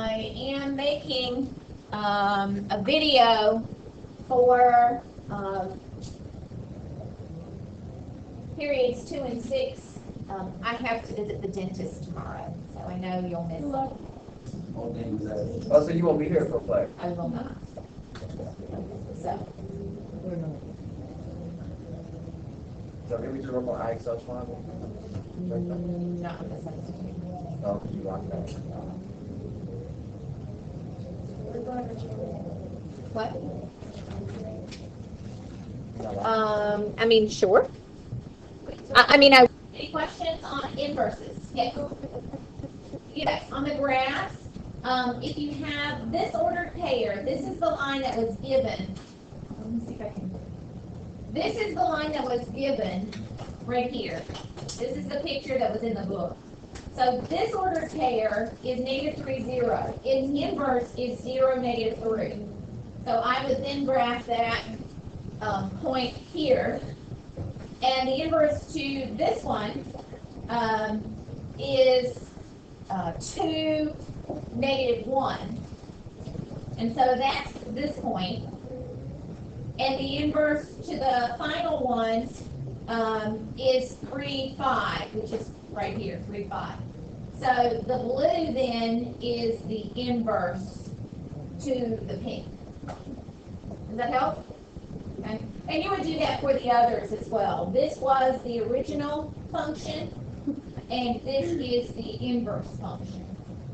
I am making a video for periods 2 and 6. I have to visit the dentist tomorrow, so I know you'll miss it. Oh, so you won't be here for play? I will not. So, So maybe just work on IXL one? not the substitute. No, because you want that. What? I mean, sure. Any questions on inverses? Yes. Yes, on the graph, if you have this ordered pair, this is the line that was given. Let me see if I can. This is the line that was given right here. This is the picture that was in the book. So this ordered pair is -3, 0. Its inverse is 0, -3. So I would then graph that point here. And the inverse to this one is 2, -1. And so that's this point. And the inverse to the final one is 3, 5, which is right here, 3, 5. So the blue then is the inverse to the pink. Does that help? Okay. And you would do that for the others as well. This was the original function, and this is the inverse function.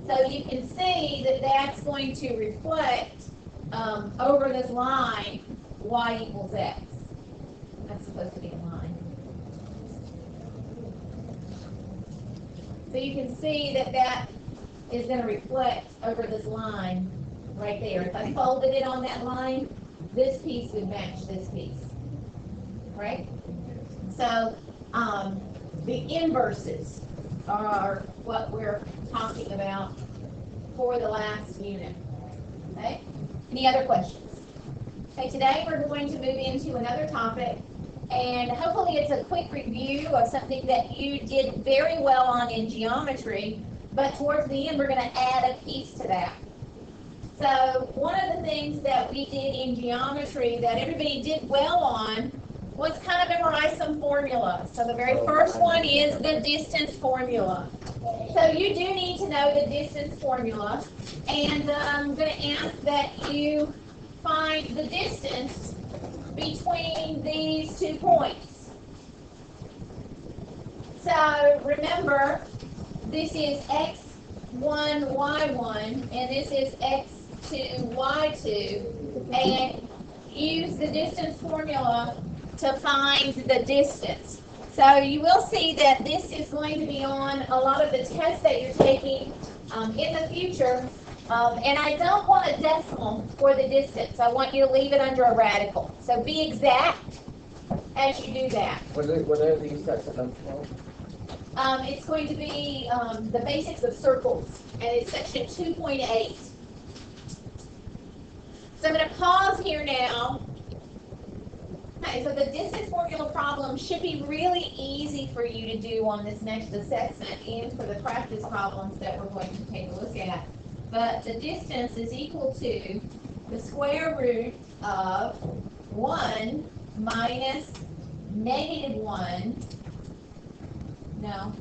So you can see that that's going to reflect over this line y equals x. That's supposed to be a line. So you can see that that is going to reflect over this line right there. If I folded it on that line, this piece would match this piece, right? So the inverses are what we're talking about for the last unit, okay? Any other questions? Okay, today we're going to move into another topic, and hopefully it's a quick review of something that you did very well on in geometry, but towards the end we're going to add a piece to that. So one of the things that we did in geometry that everybody did well on was kind of memorize some formulas. So the very first one is the distance formula. So you do need to know the distance formula, and I'm going to ask that you find the distance between these 2 points. So remember, this is x1, y1, and this is x2, y2, and use the distance formula to find the distance. So you will see that this is going to be on a lot of the tests that you're taking in the future. And I don't want a decimal for the distance. I want you to leave it under a radical. So be exact as you do that. What are these sets of numbers? It's going to be the basics of circles, and it's section 2.8. So I'm going to pause here now. Okay, so the distance formula problem should be really easy for you to do on this next assessment and for the practice problems that we're going to take a look at. But the distance is equal to the square root of 1 minus -1. No,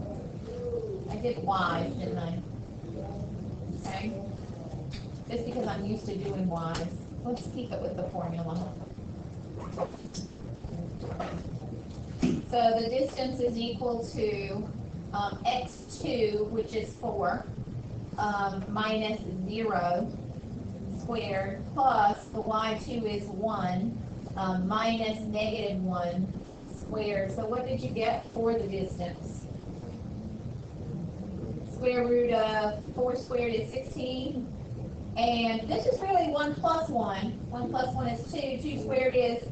I did y, didn't I? Okay. Just because I'm used to doing y's. Let's keep it with the formula. So the distance is equal to x2, which is 4. Minus 0 squared plus the y2 is 1 minus -1 squared. So what did you get for the distance? Square root of 4 squared is 16. And this is really 1 plus 1. 1 plus 1 is 2. 2 squared is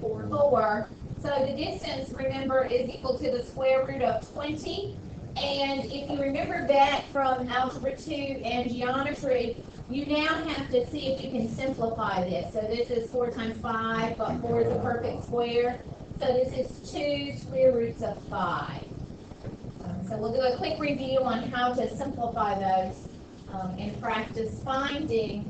4. So the distance, remember, is equal to the square root of 20. And if you remember back from Algebra 2 and Geometry, you now have to see if you can simplify this. So this is 4 times 5, but 4 is a perfect square. So this is 2 square roots of 5. So we'll do a quick review on how to simplify those and practice finding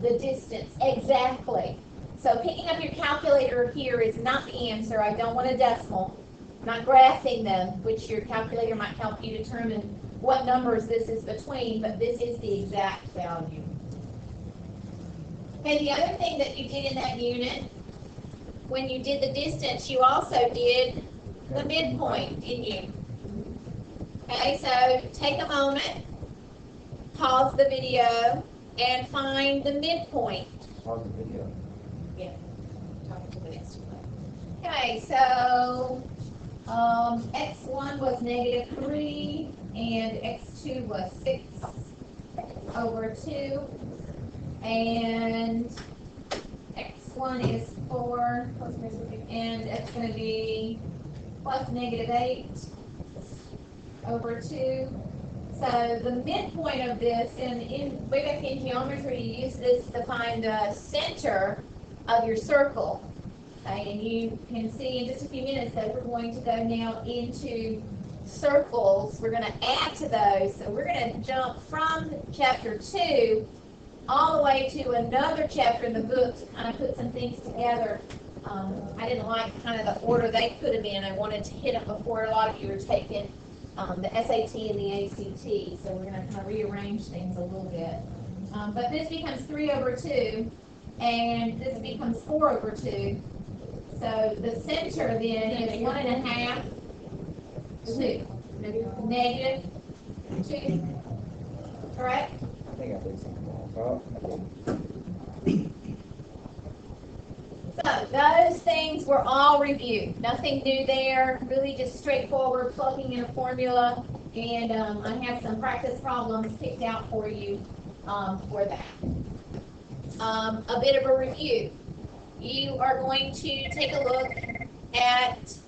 the distance exactly. So picking up your calculator here is not the answer. I don't want a decimal. Not graphing them, which your calculator might help you determine what numbers this is between, but this is the exact value. And the other thing that you did in that unit, when you did the distance, you also did the midpoint, didn't you? Okay, so take a moment, pause the video, and find the midpoint. Pause the video. Yeah, talking to the next one. Okay, so x1 was -3, and x2 was 6 over 2, and x1 is 4, and it's going to be plus -8 over 2. So the midpoint of this, and way back in geometry, you use this to find the center of your circle. Okay, and you can see in just a few minutes that we're going to go now into circles. We're going to add to those. So we're going to jump from chapter 2 all the way to another chapter in the book to kind of put some things together. I didn't like kind of the order they put them in. I wanted to hit them before a lot of you were taking the SAT and the ACT. So we're going to kind of rearrange things a little bit. But this becomes 3 over 2, and this becomes 4 over 2. So the center then is 1.5, 2, -2, correct? I think I did something wrong. So those things were all reviewed. Nothing new there. Really just straightforward plugging in a formula. And I have some practice problems picked out for you for that. A bit of a review. You are going to take a look at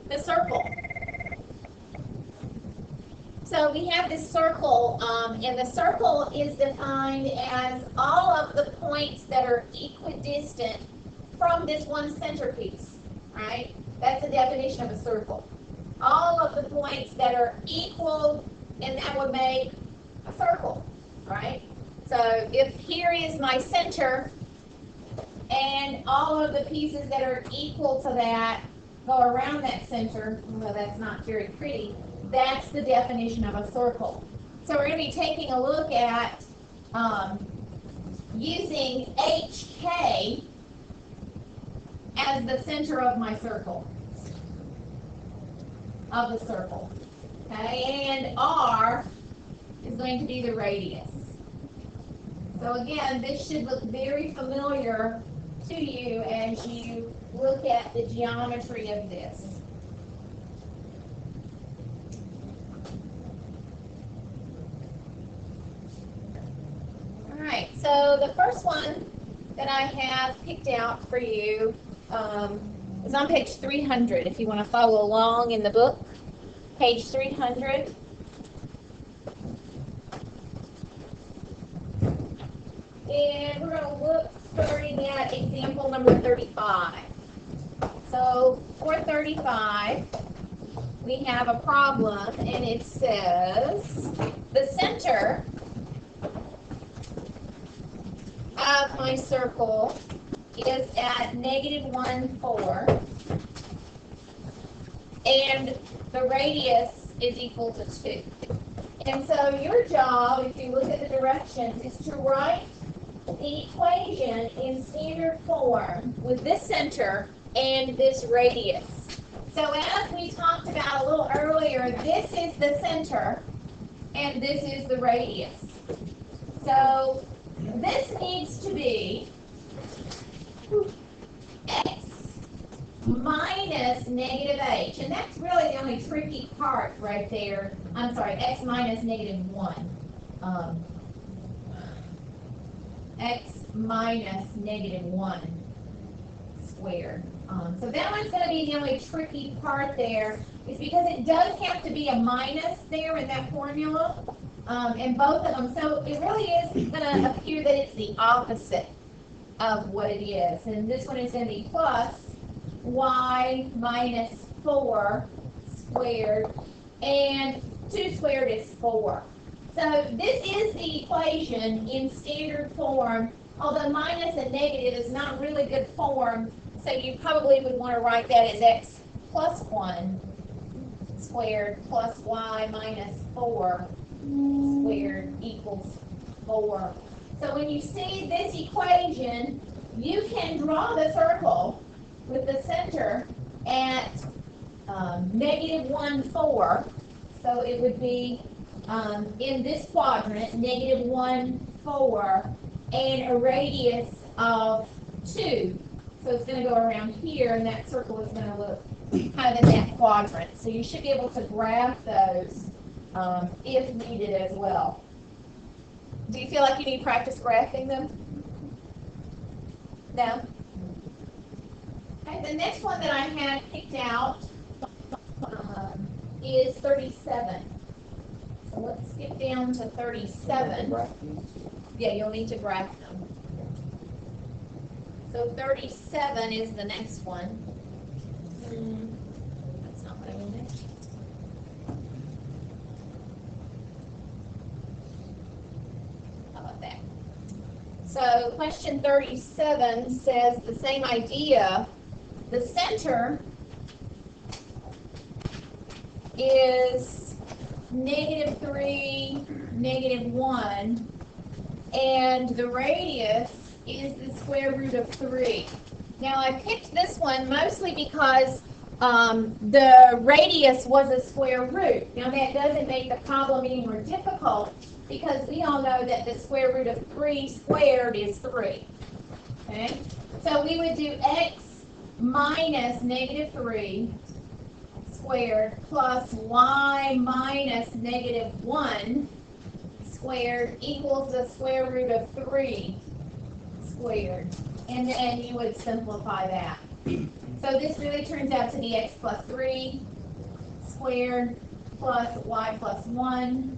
the circle. So we have this circle, and the circle is defined as all of the points that are equidistant from this one centerpiece, right? That's the definition of a circle. All of the points that are equal, and that would make a circle, right? So if here is my center, and all of the pieces that are equal to that go around that center, well, that's not very pretty. That's the definition of a circle. So we're going to be taking a look at using HK as the center of my circle, Okay, and R is going to be the radius. So again, this should look very familiar to you as you look at the geometry of this. All right, so the first one that I have picked out for you is on page 300, if you want to follow along in the book. Page 300. And we're going to look starting at example number 35. So for 35, we have a problem, and it says the center of my circle is at -1, 4, and the radius is equal to 2. And so your job, if you look at the directions, is to write the equation in standard form with this center and this radius. So as we talked about a little earlier, this is the center and this is the radius. So this needs to be x minus -h, and that's really the only tricky part right there. I'm sorry, x minus -1. X minus -1 squared. So that one's going to be the only tricky part there, is because it does have to be a minus there in that formula, in both of them. So it really is going to appear that it's the opposite of what it is. And this one is going to be plus y minus 4 squared, and 2 squared is 4. So this is the equation in standard form, although minus and negative is not really good form, so you probably would want to write that as x plus 1 squared plus y minus 4 squared equals 4. So when you see this equation, you can draw the circle with the center at negative 1, 4. So it would be in this quadrant, negative 1, 4, and a radius of 2. So it's going to go around here, and that circle is going to look kind of in that quadrant. So you should be able to graph those if needed as well. Do you feel like you need practice graphing them? No? Okay, the next one that I had picked out is 37. So let's skip down to 37. Yeah, you'll need to graph them. So 37 is the next one. That's not what I wanted. How about that? So question 37 says the same idea. The center is negative 3, negative 1, and the radius is the square root of 3. Now I picked this one mostly because the radius was a square root. Now that doesn't make the problem any more difficult because we all know that the square root of 3 squared is 3. Okay? So we would do x minus negative 3 squared plus y minus negative 1 squared equals the square root of 3 squared. And then you would simplify that. So this really turns out to be x plus 3 squared plus y plus 1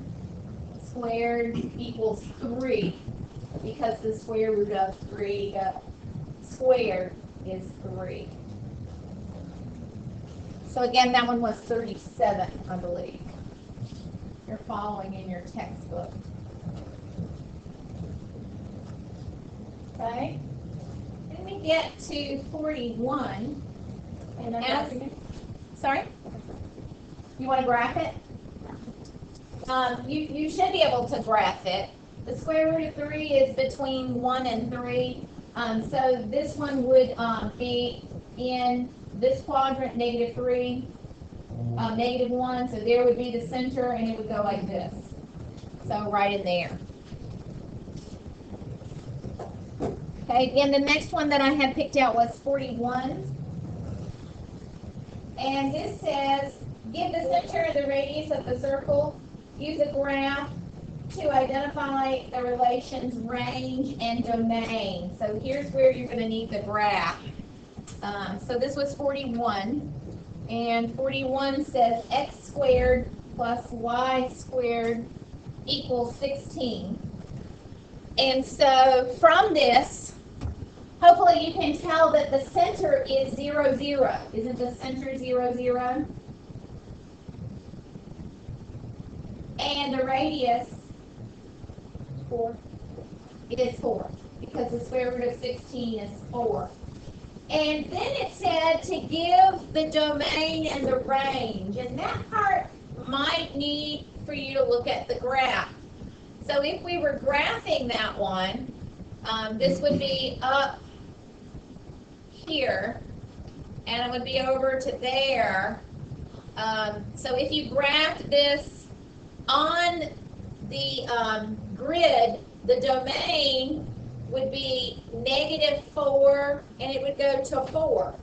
squared equals 3, because the square root of 3 squared is 3. So again, that one was 37, I believe. You're following in your textbook. Okay. Then we get to 41. And sorry? You want to graph it? You should be able to graph it. The square root of 3 is between 1 and 3. So this one would be in this quadrant, negative 3, negative 1. So there would be the center, and it would go like this. So right in there. Okay, and the next one that I had picked out was 41. And this says, give the center and the radius of the circle. Use a graph to identify the relations range and domain. So here's where you're going to need the graph. So this was 41. And 41 says x squared plus y squared equals 16. And so from this, hopefully you can tell that the center is 0, 0. Isn't the center 0, 0? And the radius 4. It is 4, because the square root of 16 is 4. And then it said to give the domain and the range. And that part might need for you to look at the graph. So if we were graphing that one, this would be up here, and it would be over to there. So if you graphed this on the grid, the domain would be negative 4, and it would go to 4.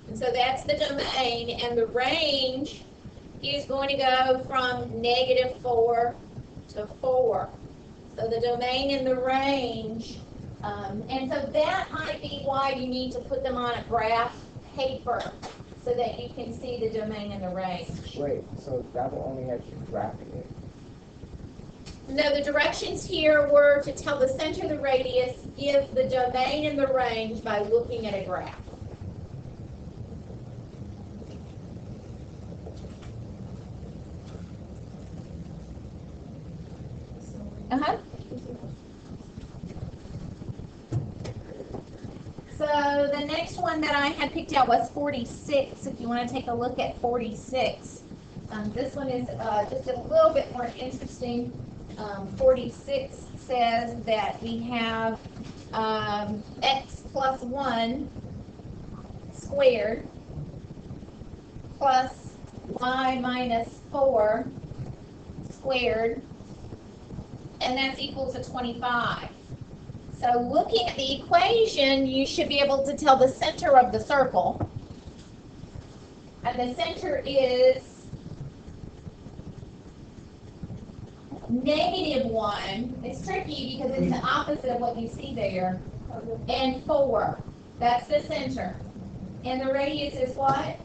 And so that's the domain, and the range is going to go from negative 4 to 4. So the domain and the range, and so that might be why you need to put them on a graph paper so that you can see the domain and the range. Wait, so that will only have you graphing it. No, the directions here were to tell the center, the radius, give the domain and the range by looking at a graph. Uh-huh. So the next one that I had picked out was 46. If you want to take a look at 46. This one is just a little bit more interesting. 46 says that we have x plus 1 squared plus y minus 4 squared, and that's equal to 25. So looking at the equation, you should be able to tell the center of the circle. And the center is -1. It's tricky because it's the opposite of what you see there. And 4. That's the center. And the radius is what?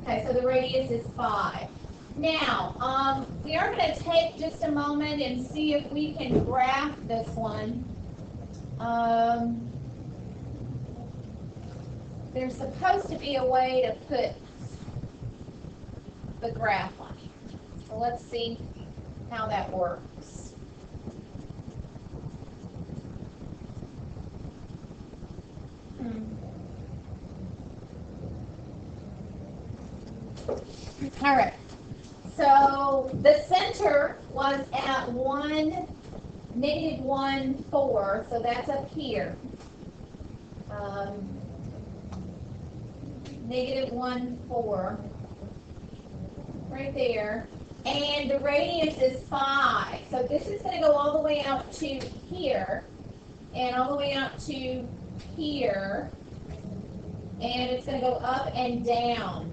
Okay, so the radius is 5. Now, we are going to take just a moment and see if we can graph this one. There's supposed to be a way to put the graph on here. So let's see how that works. All right. So the center was at -1, 4, so that's up here. -1, 4, right there. And the radius is 5. So this is going to go all the way out to here, and all the way out to here, and it's going to go up and down.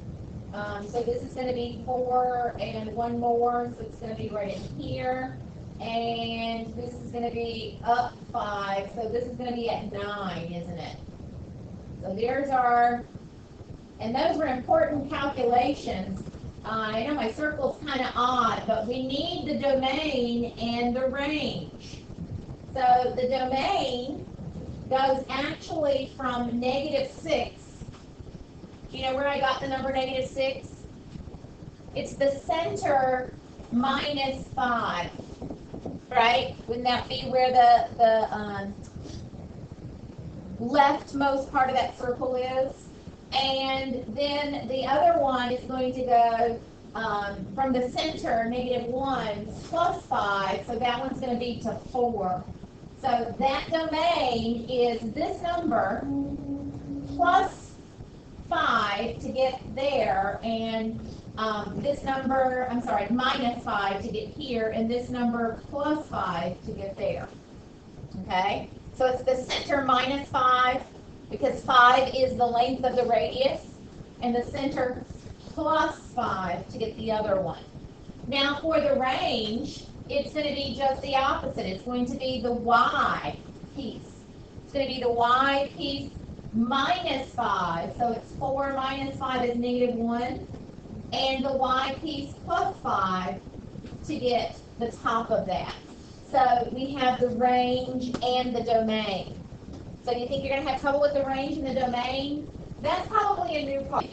So this is going to be 4 and 1 more, so it's going to be right in here. And this is going to be up 5, so this is going to be at 9, isn't it? So there's our, and those were important calculations. I know my circle's kind of odd, but we need the domain and the range. So the domain goes actually from -6. Do you know where I got the number -6? It's the center minus 5, right? Wouldn't that be where the leftmost part of that circle is? And then the other one is going to go from the center, -1 plus 5, so that one's going to be to 4. So that domain is this number plus 5 to get there, and this number, I'm sorry, minus 5 to get here, and this number plus 5 to get there. Okay? So it's the center minus 5, because 5 is the length of the radius, and the center plus 5 to get the other one. Now for the range, it's going to be just the opposite. It's going to be the y piece. It's going to be the y piece minus 5, so it's 4 minus 5 is -1, and the y piece plus 5 to get the top of that. So we have the range and the domain. So you think you're going to have trouble with the range and the domain? That's probably a new part.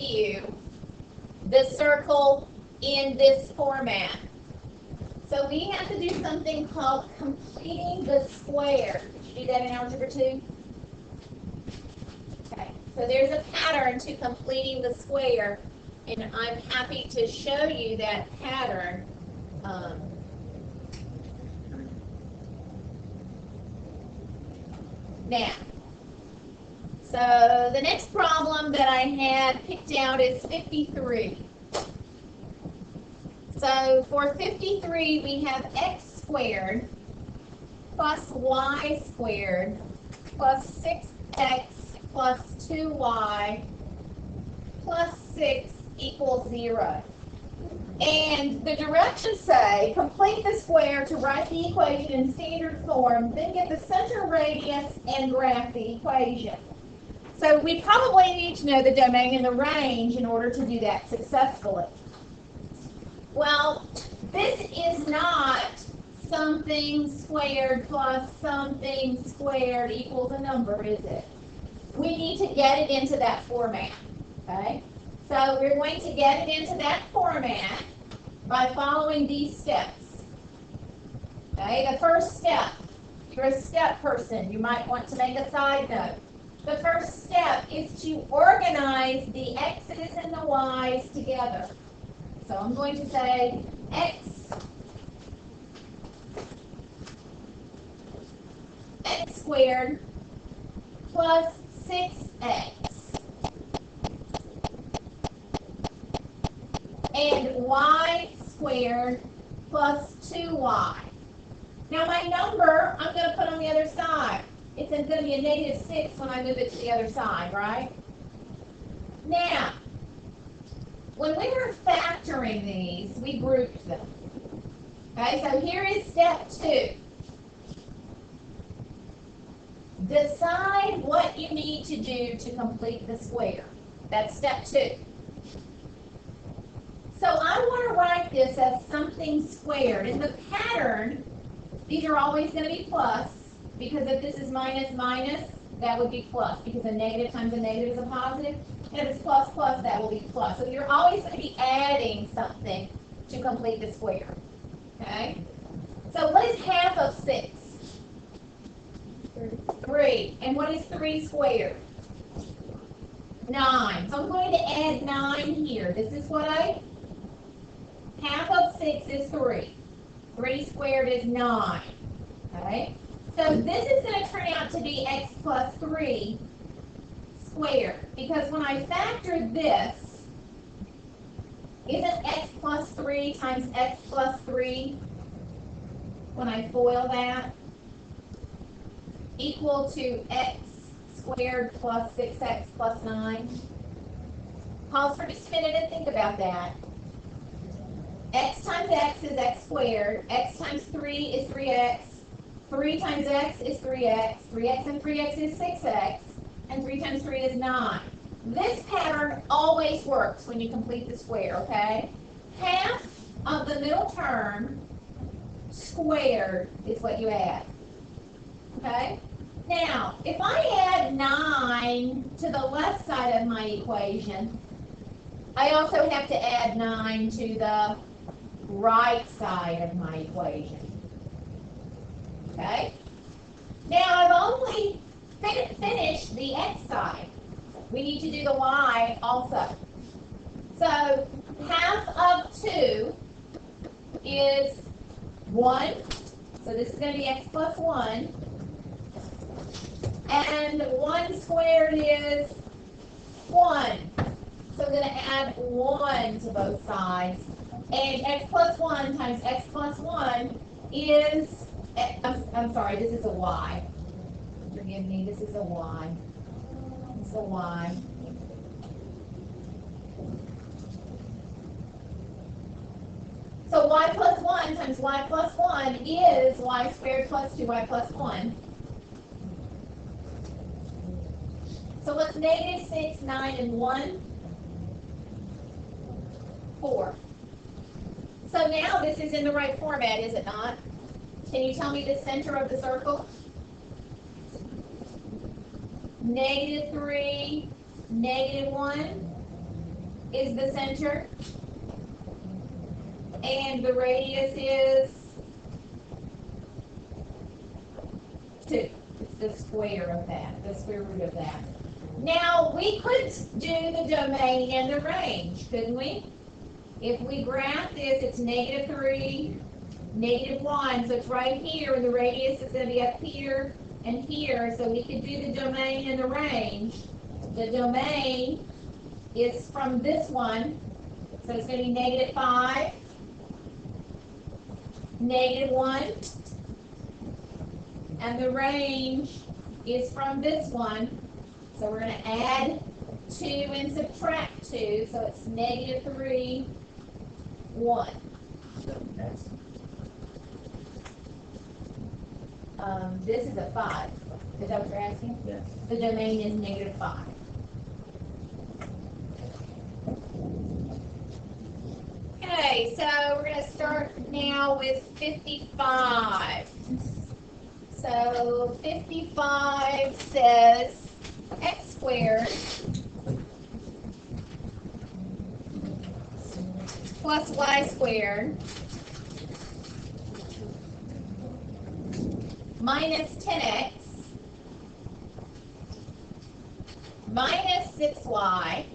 The circle in this format. So we have to do something called completing the square. Did you do that in Algebra 2? Okay, so there's a pattern to completing the square, and I'm happy to show you that pattern. Now, so the next problem that I had picked out is 53. So for 53, we have x squared plus y squared plus 6x plus 2y plus 6 equals 0. And the directions say, complete the square to write the equation in standard form, then get the center radius and graph the equation. So we probably need to know the domain and the range in order to do that successfully. Well, this is not something squared plus something squared equals a number, is it? We need to get it into that format, okay? So we're going to get it into that format by following these steps. Okay, the first step. You're a step person. You might want to make a side note. The first step is to organize the x's and the y's together. So I'm going to say x squared plus 6x and y squared plus 2y. Now my number, I'm going to put on the other side. It's going to be a negative 6 when I move it to the other side, right? Now, when we were factoring these, we grouped them. Okay, so here is step 2. Decide what you need to do to complete the square. That's step 2. So I want to write this as something squared. In the pattern, these are always going to be plus, because if this is minus minus, that would be plus, because a negative times a negative is a positive. And if it's plus plus, that will be plus. So you're always going to be adding something to complete the square. Okay? So what is half of 6? 3. And what is 3 squared? 9. So I'm going to add 9 here. This is what half of 6 is 3. 3 squared is 9. Okay? So this is going to turn out to be x plus 3 squared. Because when I factor this, isn't x plus 3 times x plus 3, when I FOIL that, equal to x squared plus 6x plus 9? Pause for just a minute and think about that. X times x is x squared. X times 3 is 3x. 3 times x is 3x. 3x and 3x is 6x. And 3 times 3 is 9. This pattern always works when you complete the square, okay? Half of the middle term squared is what you add. Okay? Now, if I add 9 to the left side of my equation, I also have to add 9 to the right side of my equation. Okay? Now, I've only finished the x side. We need to do the y also. So, half of 2 is 1. So this is going to be x plus 1. And 1 squared is 1. So we're going to add 1 to both sides. And x plus 1 times x plus 1 is, I'm sorry, this is a y. Forgive me, this is a y. It's a y. So y plus 1 times y plus 1 is y squared plus 2y plus 1. So what's negative 6, 9, and 1? 4. So now this is in the right format, is it not? Can you tell me the center of the circle? Negative 3, negative 1 is the center. And the radius is 2. It's the square of that, the square root of that. Now, we could do the domain and the range, couldn't we? If we graph this, it's negative 3, negative 1, so it's right here, and the radius is going to be up here and here, so we could do the domain and the range. The domain is from this one, so it's going to be negative 5, negative 1, and the range is from this one, so we're going to add 2 and subtract 2, so it's negative 3, 1. This is a 5. Is that what you're asking? Yes. The domain is negative 5. Okay, so we're going to start now with 55. So 55 says x squared plus y squared minus 10x minus 6y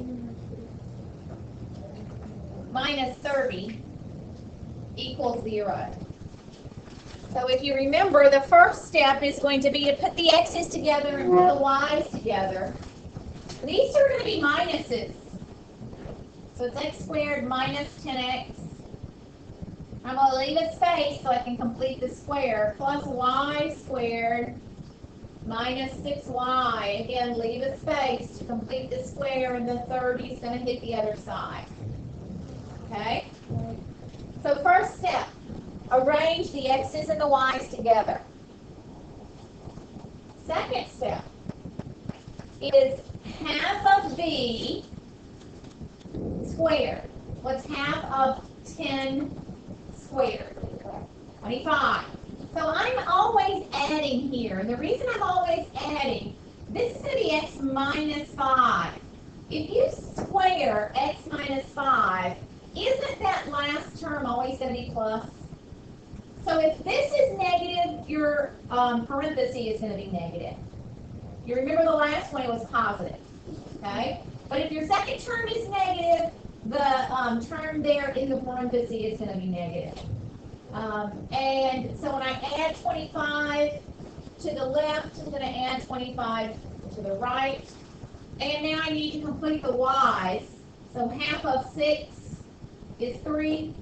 minus 30 equals 0. So if you remember, the first step is going to be to put the x's together and put the y's together. These are going to be minuses. So it's x squared minus 10x. I'm going to leave a space so I can complete the square, plus y squared minus 6y. Again, leave a space to complete the square, and the 30 is going to hit the other side. Okay? So first step, arrange the x's and the y's together. Second step is half of b squared. What's half of 10 squared? 25. So I'm always adding here, and the reason I'm always adding, this is going to be x minus 5. If you square x minus 5, isn't that last term always going to be plus? So if this is negative, your parenthesis is going to be negative. You remember the last one, it was positive. Okay? But if your second term is negative, the term there in the parenthesis is going to be negative. And so when I add 25 to the left, I'm going to add 25 to the right. And now I need to complete the y's. So half of 6 is 3.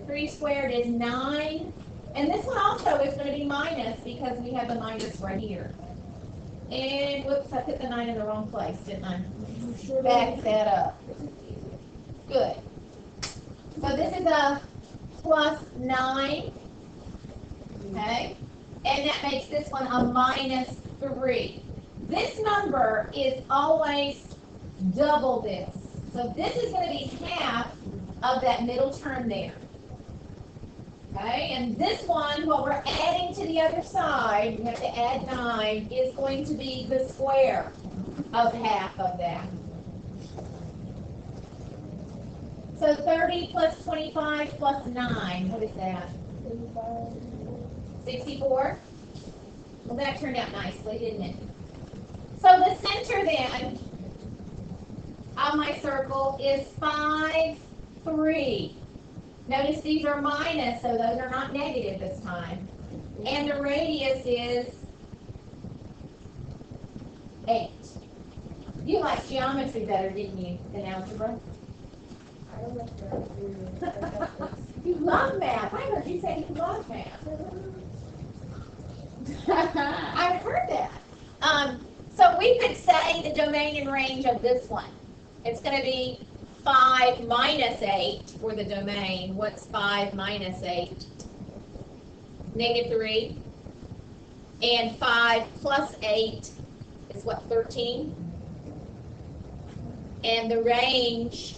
3 squared is 9. And this one also is going to be minus because we have the minus right here. And whoops, I put the 9 in the wrong place, didn't I? Back that up. Good. So this is a plus 9. Okay? And that makes this one a minus 3. This number is always double this. So this is going to be half of that middle term there. Okay, and this one, what we're adding to the other side, we have to add 9, is going to be the square of half of that. So 30 plus 25 plus 9, what is that? 64. Well, that turned out nicely, didn't it? So the center then of my circle is 5, 3. Notice these are minus, so those are not negative this time. And the radius is 8. You liked geometry better, didn't you, than algebra? I don't know. You love math. I heard you say you love math. I've heard that. So we could say the domain and range of this one. It's going to be 5 minus 8 for the domain. What's 5 minus 8? Negative 3. And 5 plus 8 is what, 13? And the range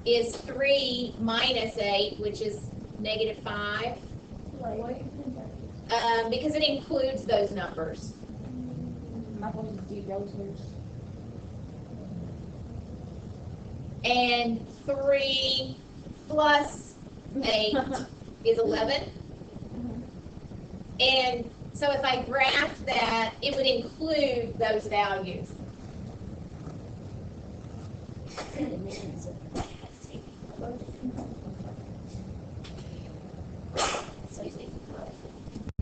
is 3 minus 8, which is negative 5. Because it includes those numbers. And 3 plus 8 is 11. And so if I graph that, it would include those values.